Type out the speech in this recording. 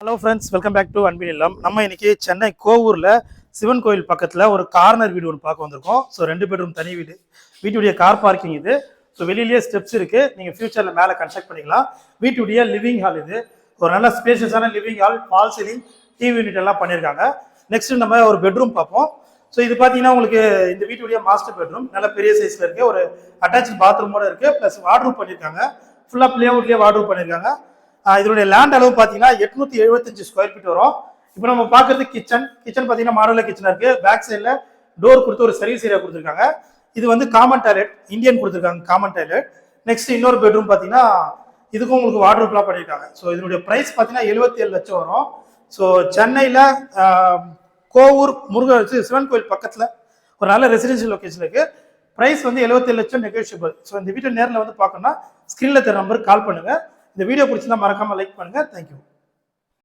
Hello friends, welcome back to அன்பின் இல்லம். நம்ம இன்னைக்கு சென்னை கோவூரில் சிவன் கோயில் பக்கத்தில் ஒரு கார்னர் வீடு ஒன்று பார்க்க வந்திருக்கோம். ஸோ 2 பெட்ரூம் தனி வீடு, வீட்டுடைய கார் பார்க்கிங் இது. ஸோ வெளியிலேயே ஸ்டெப்ஸ் இருக்குது, நீங்கள் ஃபியூச்சரில் மேலே கன்ஸ்ட்ரக்ட் பண்ணிக்கலாம். வீட்டுடைய லிவிங் ஹால் இது, ஒரு நல்ல ஸ்பேஷியஸான living hall, fall ceiling, TV unit எல்லாம் பண்ணியிருக்காங்க. நெக்ஸ்ட் நம்ம ஒரு பெட்ரூம் பார்ப்போம். ஸோ இது பார்த்தீங்கன்னா உங்களுக்கு இந்த வீட்டுடைய மாஸ்டர் பெட்ரூம் நல்ல பெரிய சைஸில் இருக்குது. ஒரு அட்டாச் பாத்ரூமோட இருக்குது, ப்ளஸ் வார்ட்ரூப் பண்ணியிருக்காங்க. ஃபுல்லாக பிளேவுட்லேயே வார்ட்ரூப் பண்ணியிருக்காங்க. இதனுடைய லேண்ட் அளவு பார்த்தீங்கன்னா 875 ஸ்கொயர் ஃபீட் வரும். இப்போ நம்ம பார்க்கறது கிச்சன் பார்த்தீங்கன்னா மாடலர் கிச்சனாக இருக்குது. பேக் சைடில் டோர் கொடுத்து ஒரு சர்வீஸ் ஏரியா கொடுத்துருக்காங்க. இது வந்து காமன் டாய்லெட், இந்தியன் கொடுத்துருக்காங்க காமன் டாய்லெட். நெக்ஸ்ட் இன்னொரு பெட்ரூம் பார்த்தீங்கன்னா இதுக்கும் உங்களுக்கு வார்ட்ரூப்லாம் பண்ணியிருக்காங்க. ஸோ இதனுடைய ப்ரைஸ் பார்த்தீங்கன்னா 77 லட்சம் வரும். ஸோ சென்னையில் கோவூர் சிவன் கோயில் பக்கத்தில் ஒரு நல்ல ரெசிடென்ஷியல் லொக்கேஷன் இருக்குது. ப்ரைஸ் வந்து 77 லட்சம் நெகோஷியபிள். ஸோ இந்த வீட்டை நேரில் வந்து பார்க்கணும்னா ஸ்க்ரீனில் தர நம்பருக்கு கால் பண்ணுங்கள். இந்த வீடியோ பிடிச்சிருந்தா மறக்காமல் லைக் பண்ணுங்கள். தேங்க்யூ.